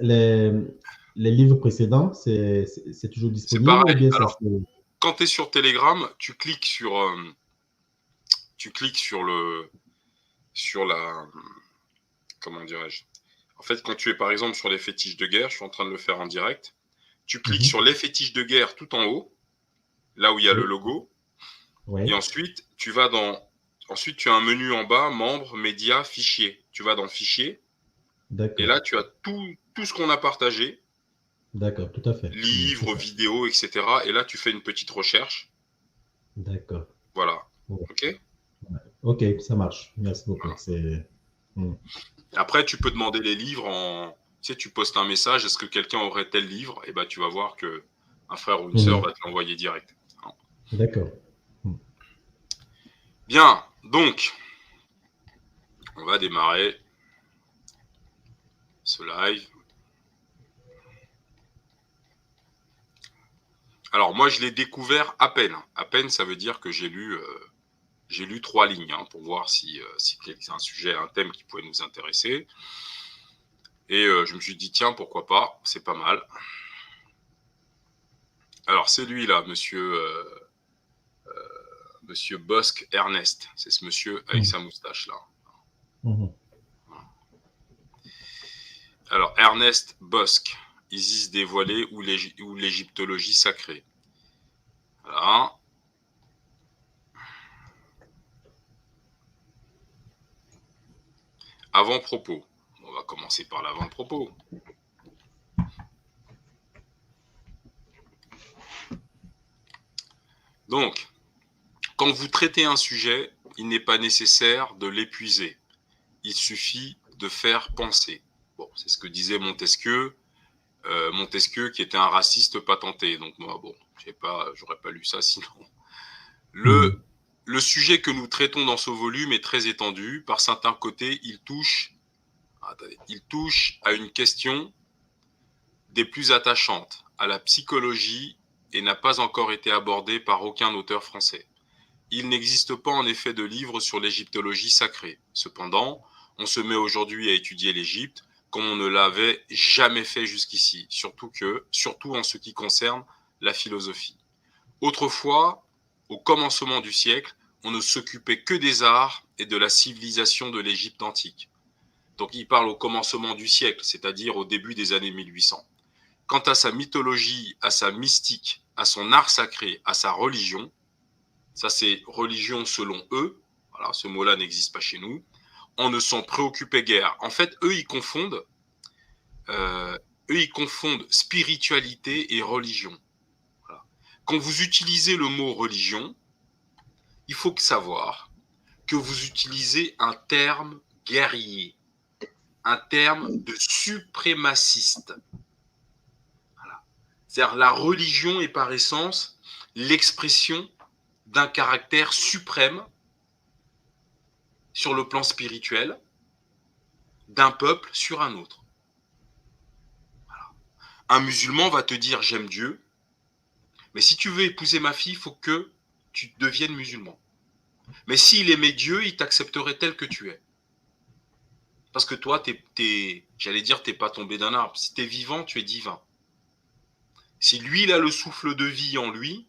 les, les livres précédents, c'est toujours C'est disponible ou pareil. bien ça Alors, se... quand tu es sur Telegram, tu cliques sur la, comment dirais-je? En fait, quand tu es par exemple sur les fétiches de guerre, je suis en train de le faire en direct, tu cliques Mhm. sur les fétiches de guerre tout en haut, là où il y a le Oui, logo, et oui, ensuite tu as un menu en bas, membres, médias, fichiers. Tu vas dans fichiers, et d'accord, là tu as tout ce qu'on a partagé, d'accord, tout à fait. C'est livres, ça. vidéos, etc. Et là tu fais une petite recherche. D'accord. Voilà. Ouais. OK? Ok, ça marche. Merci beaucoup. Voilà. C'est... Mm. Après, tu peux demander les livres en. Tu sais, tu postes un message, est-ce que quelqu'un aurait tel livre? Et ben, tu vas voir que un frère ou une sœur Mhm. va te l'envoyer direct. D'accord. Mm. Bien, donc, on va démarrer ce live. Alors, moi, je l'ai découvert à peine. À peine, ça veut dire que j'ai lu 3 lignes hein, pour voir si c'est un sujet, un thème qui pouvait nous intéresser. Et je me suis dit, tiens, pourquoi pas, c'est pas mal. Alors, c'est lui là, monsieur Bosque Ernest. C'est ce monsieur avec Mm. sa moustache là. Mhm. Alors, Ernest Bosque, Isis dévoilée ou l'égyptologie sacrée. Voilà. Avant-propos. On va commencer par l'avant-propos. Donc, quand vous traitez un sujet, il n'est pas nécessaire de l'épuiser. Il suffit de faire penser. Bon, c'est ce que disait Montesquieu. Montesquieu qui était un raciste patenté. Donc moi, bon, j'aurais pas lu ça sinon. Mm. Le sujet que nous traitons dans ce volume est très étendu. Par certains côtés, il touche à une question des plus attachantes, à la psychologie, et n'a pas encore été abordé par aucun auteur français. Il n'existe pas en effet de livre sur l'égyptologie sacrée. Cependant, on se met aujourd'hui à étudier l'Égypte comme on ne l'avait jamais fait jusqu'ici, surtout en ce qui concerne la philosophie. Autrefois, au commencement du siècle, on ne s'occupait que des arts et de la civilisation de l'Égypte antique. Donc il parle au commencement du siècle, c'est-à-dire au début des années 1800. Quant à sa mythologie, à sa mystique, à son art sacré, à sa religion, ça c'est religion selon eux, voilà, ce mot-là n'existe pas chez nous, on ne s'en préoccupait guère. En fait, euh, eux, ils confondent spiritualité et religion. Voilà. Quand vous utilisez le mot religion, il faut savoir que vous utilisez un terme guerrier, un terme de suprémaciste. Voilà. C'est-à-dire la religion est par essence l'expression d'un caractère suprême sur le plan spirituel d'un peuple sur un autre. Un musulman va te dire j'aime Dieu, mais si tu veux épouser ma fille, il faut que tu deviennes musulman. Mais s'il aimait Dieu, il t'accepterait tel que tu es. Parce que toi, j'allais dire, t'es pas tombé d'un arbre. Si tu es vivant, tu es divin. Si lui, il a le souffle de vie en lui,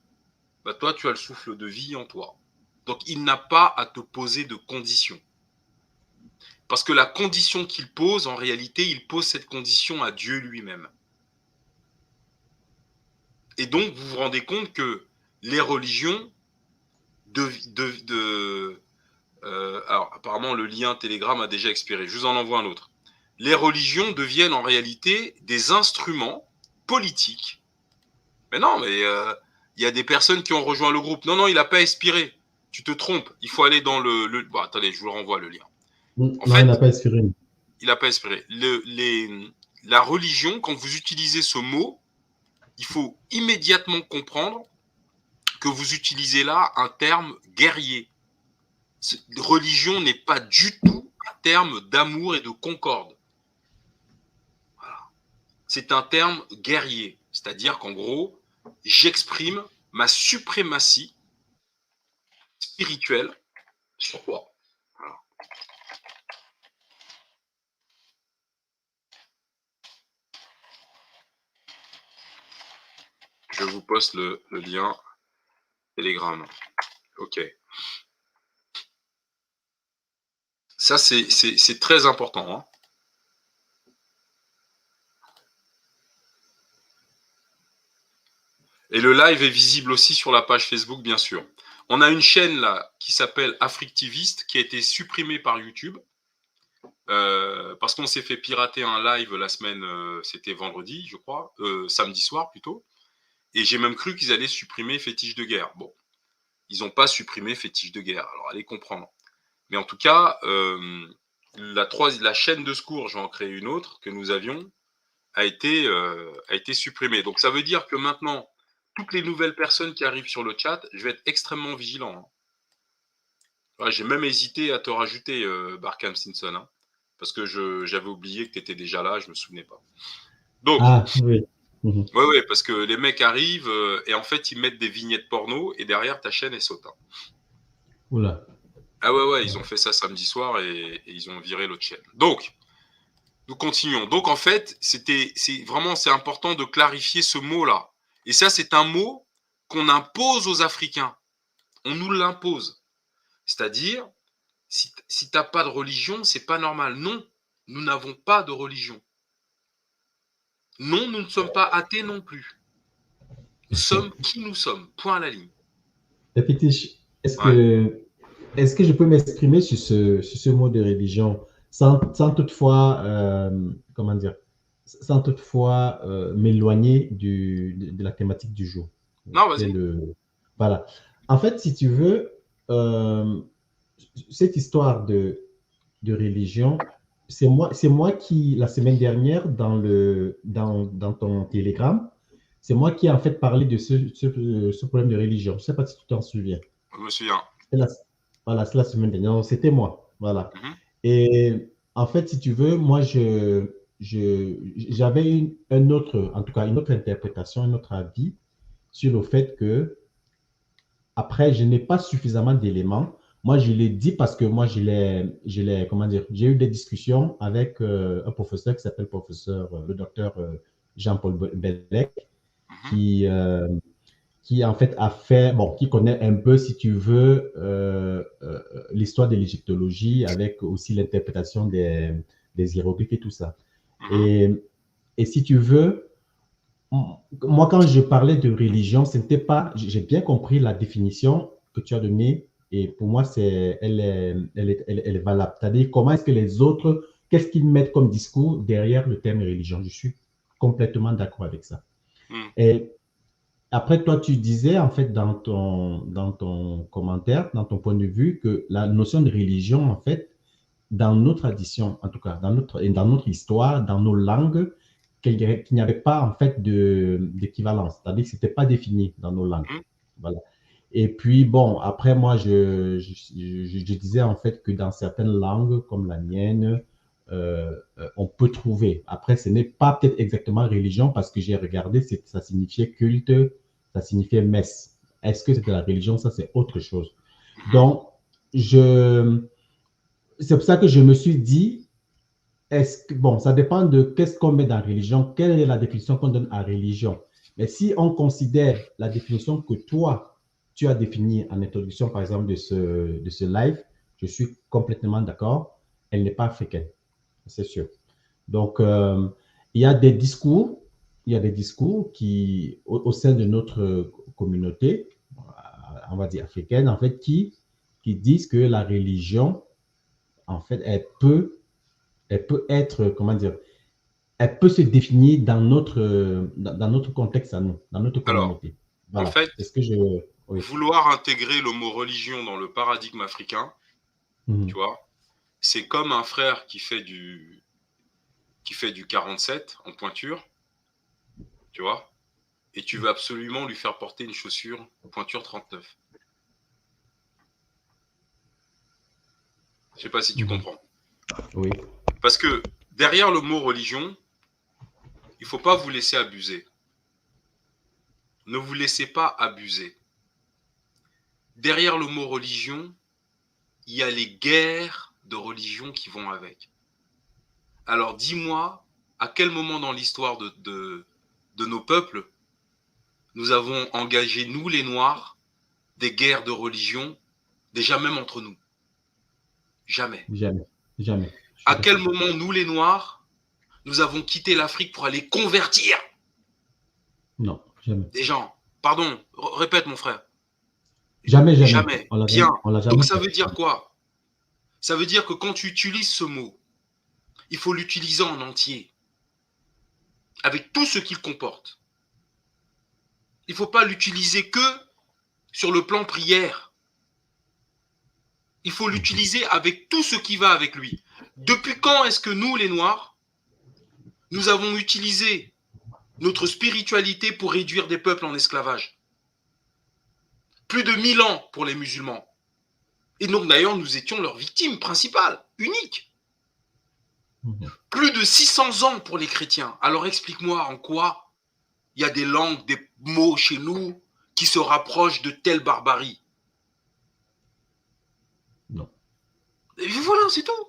bah toi, tu as le souffle de vie en toi. Donc, il n'a pas à te poser de conditions. Parce que la condition qu'il pose, en réalité, il pose cette condition à Dieu lui-même. Et donc, vous vous rendez compte que les religions alors, apparemment, le lien Telegram a déjà expiré. Je vous en envoie un autre. Les religions deviennent en réalité des instruments politiques. Mais non, mais y a des personnes qui ont rejoint le groupe. Non, non, il n'a pas expiré. Tu te trompes. Il faut aller dans Bon, attendez, je vous le renvoie le lien. Mm. En Non, il fait, n'a pas expiré. il n'a pas expiré. La religion, quand vous utilisez ce mot, il faut immédiatement comprendre que vous utilisez là un terme guerrier. Religion n'est pas du tout un terme d'amour et de concorde. Voilà. C'est un terme guerrier, c'est-à-dire qu'en gros, j'exprime ma suprématie spirituelle sur toi. Voilà. Je vous poste le lien Telegram. OK. Ça, c'est très important. Hein. Et le live est visible aussi sur la page Facebook, bien sûr. On a une chaîne là qui s'appelle Africtiviste qui a été supprimée par YouTube parce qu'on s'est fait pirater un live la semaine, c'était vendredi, je crois, samedi soir plutôt. Et j'ai même cru qu'ils allaient supprimer Fétiche de guerre. Bon, ils n'ont pas supprimé Fétiche de guerre. Alors, allez comprendre. Mais en tout cas, la chaîne de secours, je vais en créer une autre que nous avions, a été supprimée. Donc, ça veut dire que maintenant, toutes les nouvelles personnes qui arrivent sur le chat, je vais être extrêmement vigilant. Hein. Ouais, j'ai même hésité à te rajouter, Barkham Simpson, hein, parce que j'avais oublié que tu étais déjà là, je me souvenais pas. Donc, oui. Mhm. ouais, parce que les mecs arrivent et en fait, ils mettent des vignettes porno et derrière, ta chaîne, elle saute. Hein. Oula. Ah ouais, ils ont fait ça samedi soir et ils ont viré l'autre chaîne. Donc, nous continuons. Donc, en fait, c'est important de clarifier ce mot-là. Et ça, c'est un mot qu'on impose aux Africains. On nous l'impose. C'est-à-dire, si tu n'as pas de religion, c'est pas normal. Non, nous n'avons pas de religion. Non, nous ne sommes pas athées non plus. Nous sommes qui nous sommes. Point à la ligne. Fétiche, Ouais. est-ce que je peux m'exprimer sur ce mot de religion sans toutefois, comment dire, sans toutefois m'éloigner de la thématique du jour. Non, vas-y. Voilà. En fait, si tu veux, cette histoire de religion, c'est moi qui, la semaine dernière, dans ton télégramme, c'est moi qui ai en fait parlé de ce problème de religion. Je ne sais pas si tu t'en souviens. Je me souviens. C'est la, voilà, c'est la semaine dernière. Non, c'était moi. Voilà. Mhm. Et en fait, si tu veux, moi, j'avais une autre, en tout cas, une autre interprétation, un autre avis sur le fait que, après, je n'ai pas suffisamment d'éléments. Moi, je l'ai dit parce que moi, comment dire, j'ai eu des discussions avec un professeur qui s'appelle le docteur Jean-Paul Bellec, Mhm. qui, qui en fait a fait, bon, qui connaît un peu, si tu veux, l'histoire de l'égyptologie avec aussi l'interprétation des hiéroglyphes et tout ça. Mhm. Et si tu veux, moi, quand je parlais de religion, ce n'était pas, j'ai bien compris la définition que tu as donnée et pour moi, elle est valable. C'est-à-dire, comment est-ce que les autres, qu'est-ce qu'ils mettent comme discours derrière le terme religion? Je suis complètement d'accord avec ça. Mhm. Et après, toi, tu disais, en fait, dans ton commentaire, dans ton point de vue, que la notion de religion, en fait, dans nos traditions, en tout cas, dans notre histoire, dans nos langues, qu'il n'y avait pas, en fait, d'équivalence. C'est-à-dire que ce n'était pas défini dans nos langues. Mhm. Voilà. Et puis, bon, après, moi, je disais, en fait, que dans certaines langues, comme la mienne, on peut trouver. Après, ce n'est pas peut-être exactement religion, parce que j'ai regardé, ça signifiait culte, ça signifiait messe. Est-ce que c'était la religion? Ça, c'est autre chose. Mhm. Donc, c'est pour ça que je me suis dit, bon, ça dépend de qu'est-ce qu'on met dans religion, quelle est la définition qu'on donne à religion. Mais si on considère la définition que toi, tu as définie en introduction, par exemple, de ce live, je suis complètement d'accord, elle n'est pas africaine, c'est sûr. Donc, il y a des discours qui, au sein de notre communauté, on va dire africaine, en fait, qui disent que la religion, en fait, elle peut être, comment dire, elle peut se définir dans notre contexte à nous, dans notre Alors, communauté. en Voilà. fait, Est-ce que oui. vouloir intégrer le mot religion dans le paradigme africain, tu Mhm. vois, c'est comme un frère qui fait du 47 en pointure, tu vois, et tu veux absolument lui faire porter une chaussure pointure 39. Je sais pas si tu Mhm. comprends. Oui. Parce que derrière le mot religion, il faut pas vous laisser abuser. Ne vous laissez pas abuser. Derrière le mot religion, il y a les guerres de religion qui vont avec. Alors dis-moi, à quel moment dans l'histoire de nos peuples, nous avons engagé, nous les Noirs, des guerres de religion, déjà même entre nous. Jamais. Jamais. Jamais. À quel moment, nous les Noirs, nous avons quitté l'Afrique pour aller convertir Non, jamais. des gens? Pardon, répète mon frère. Jamais, jamais. Jamais. Bien. Donc ça veut dire quoi? Ça veut dire que quand tu utilises ce mot, il faut l'utiliser en entier, avec tout ce qu'il comporte. Il ne faut pas l'utiliser que sur le plan prière. Il faut l'utiliser avec tout ce qui va avec lui. Depuis quand est-ce que nous, les Noirs, nous avons utilisé notre spiritualité pour réduire des peuples en esclavage? Plus de 1000 ans pour les musulmans. Et donc d'ailleurs, nous étions leurs victimes principales, uniques. Plus de 600 ans pour les chrétiens. Alors explique-moi en quoi il y a des langues, des mots chez nous qui se rapprochent de telle barbarie. Non. Et voilà, c'est tout.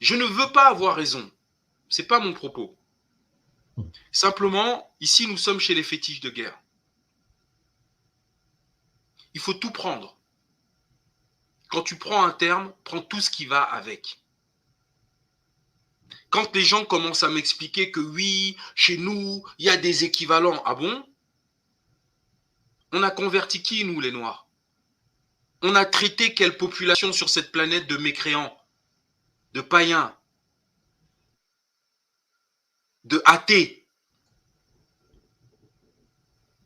Je ne veux pas avoir raison. Ce n'est pas mon propos. Simplement, ici, nous sommes chez les fétiches de guerre. Il faut tout prendre. Quand tu prends un terme, prends tout ce qui va avec. Quand les gens commencent à m'expliquer que oui, chez nous, il y a des équivalents. Ah bon? On a converti qui, nous, les Noirs? On a traité quelle population sur cette planète de mécréants, de païens, de athées?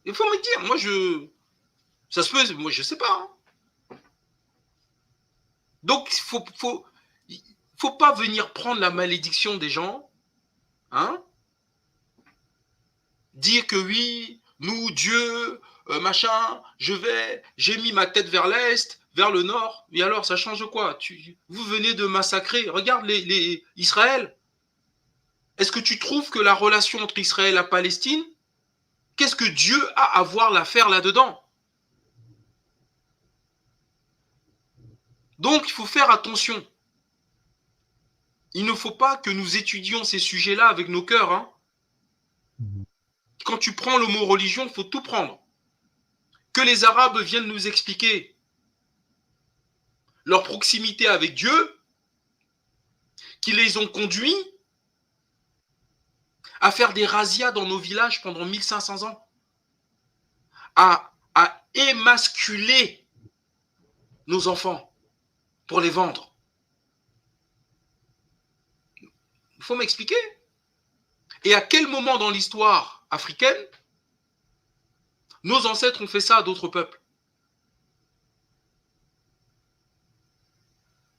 Il faut me dire, moi, ça se peut, moi, je ne sais pas. Hein. Donc, il faut pas venir prendre la malédiction des gens, hein? Dire que oui, nous, Dieu, machin, j'ai mis ma tête vers l'Est, vers le Nord, et alors, ça change quoi? Vous venez de massacrer, regarde les Israël. Est-ce que tu trouves que la relation entre Israël et la Palestine, qu'est-ce que Dieu a à voir l'affaire là-dedans? Donc, il faut faire attention. Il ne faut pas que nous étudions ces sujets-là avec nos cœurs. Hein. Quand tu prends le mot religion, il faut tout prendre. Que les Arabes viennent nous expliquer leur proximité avec Dieu, qui les ont conduits à faire des razzias dans nos villages pendant 1500 ans, à émasculer nos enfants pour les vendre. Il faut m'expliquer. Et à quel moment dans l'histoire africaine nos ancêtres ont fait ça à d'autres peuples?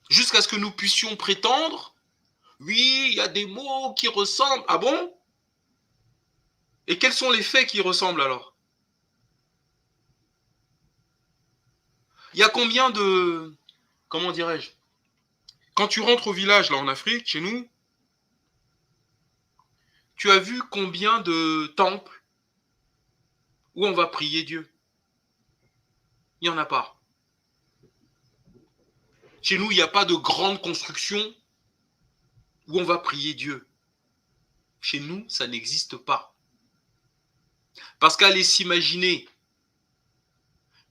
Jusqu'à ce que nous puissions prétendre, oui, il y a des mots qui ressemblent. Ah bon? Et quels sont les faits qui ressemblent alors? Il y a combien de... Comment dirais-je? Quand tu rentres au village, là, en Afrique, chez nous, tu as vu combien de temples où on va prier Dieu? Il n'y en a pas. Chez nous, il n'y a pas de grande construction où on va prier Dieu. Chez nous, ça n'existe pas. Parce qu'aller s'imaginer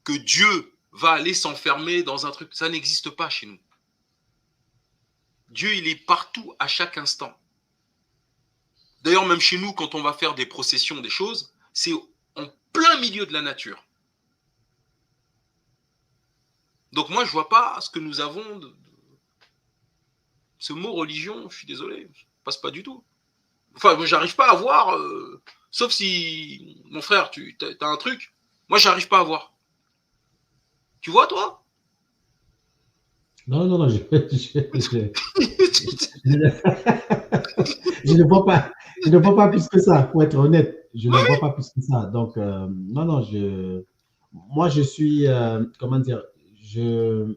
que Dieu va aller s'enfermer dans un truc, ça n'existe pas chez nous. Dieu, il est partout, à chaque instant. D'ailleurs, même chez nous, quand on va faire des processions, des choses, c'est en plein milieu de la nature. Donc moi, je ne vois pas ce que nous avons ce mot religion, je suis désolé, ça ne passe pas du tout. Enfin, moi, j'arrive pas à voir, sauf si, mon frère, tu as un truc, moi, j'arrive pas à voir. Tu vois, toi? Non, je ne vois pas. Je ne vois pas plus que ça, pour être honnête. Je ne vois pas plus que ça. Donc, non, moi, je suis, comment dire, je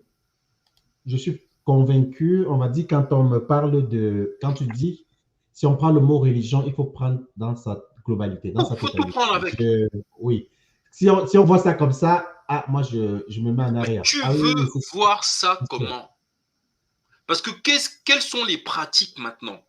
suis convaincu, on va dire, quand on me parle quand tu dis, si on prend le mot religion, il faut prendre dans sa globalité, dans sa totalité. Il faut tout prendre avec. Oui. Si on voit ça comme ça, moi, je me mets en arrière. Mais tu veux voir ça comment? Parce que quelles sont les pratiques maintenant?